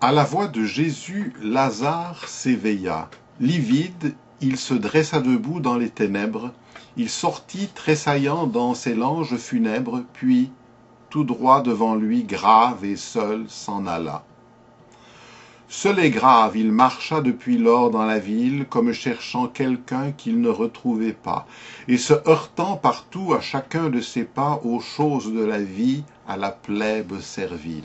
À la voix de Jésus, Lazare s'éveilla. Livide, il se dressa debout dans les ténèbres. Il sortit tressaillant dans ses langes funèbres, puis, tout droit devant lui, grave et seul, s'en alla. Seul et grave, il marcha depuis lors dans la ville, comme cherchant quelqu'un qu'il ne retrouvait pas, et se heurtant partout à chacun de ses pas aux choses de la vie, à la plèbe servile.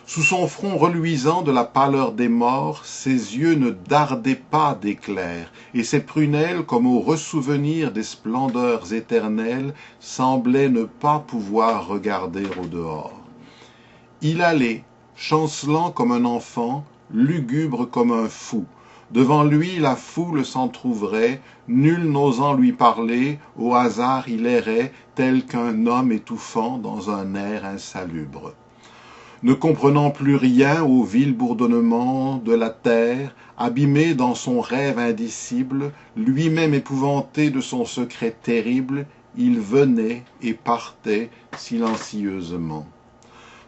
Sous son front reluisant de la pâleur des morts, ses yeux ne dardaient pas d'éclairs, et ses prunelles, comme au ressouvenir des splendeurs éternelles, semblaient ne pas pouvoir regarder au dehors. Il allait, chancelant comme un enfant, lugubre comme un fou. Devant lui, la foule s'entr'ouvrait, nul n'osant lui parler, au hasard il errait, tel qu'un homme étouffant dans un air insalubre. Ne comprenant plus rien au vil bourdonnement de la terre, abîmé dans son rêve indicible, lui-même épouvanté de son secret terrible, il venait et partait silencieusement.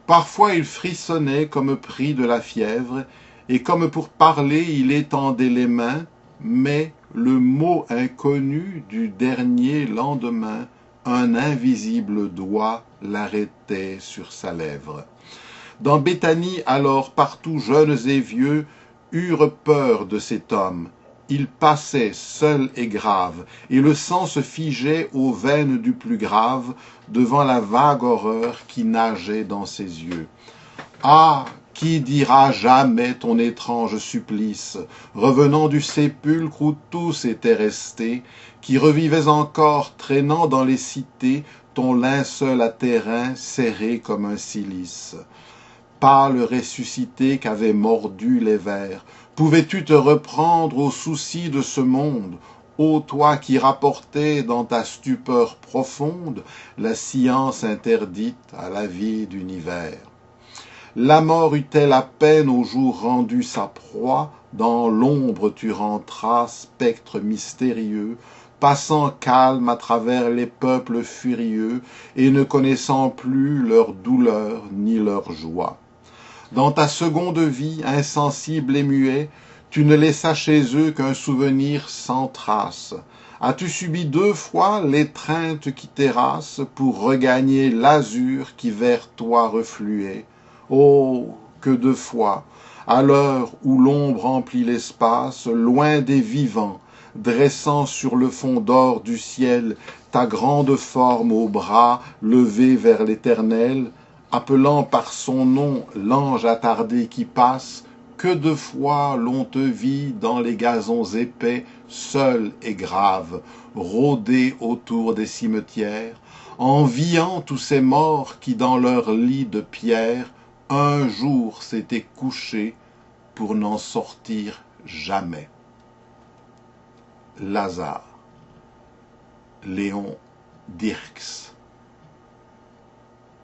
Parfois il frissonnait comme pris de la fièvre, et comme pour parler il étendait les mains, mais le mot inconnu du dernier lendemain, un invisible doigt l'arrêtait sur sa lèvre. Dans Béthanie, alors, partout jeunes et vieux eurent peur de cet homme. Il passait seul et grave, et le sang se figeait aux veines du plus grave, devant la vague horreur qui nageait dans ses yeux. Ah, qui dira jamais ton étrange supplice, revenant du sépulcre où tous étaient restés, qui revivais encore, traînant dans les cités, ton linceul à terrain serré comme un cilice. Pâle ressuscité qu'avaient mordu les vers, pouvais-tu te reprendre aux soucis de ce monde, ô toi qui rapportais dans ta stupeur profonde la science interdite à la vie d'univers? La mort eut-elle à peine au jour rendu sa proie, dans l'ombre tu rentras, spectre mystérieux, passant calme à travers les peuples furieux, et ne connaissant plus leur douleur ni leur joie. Dans ta seconde vie, insensible et muet, tu ne laissas chez eux qu'un souvenir sans trace. As-tu subi 2 fois l'étreinte qui terrasse pour regagner l'azur qui vers toi refluait? Oh, que 2 fois, à l'heure où l'ombre emplit l'espace, loin des vivants, dressant sur le fond d'or du ciel ta grande forme aux bras levés vers l'éternel, appelant par son nom l'ange attardé qui passe, que 2 fois l'on te vit dans les gazons épais, seul et grave, rôder autour des cimetières, enviant tous ces morts qui dans leur lit de pierre, un jour s'étaient couchés pour n'en sortir jamais. Lazare, Léon Dirks.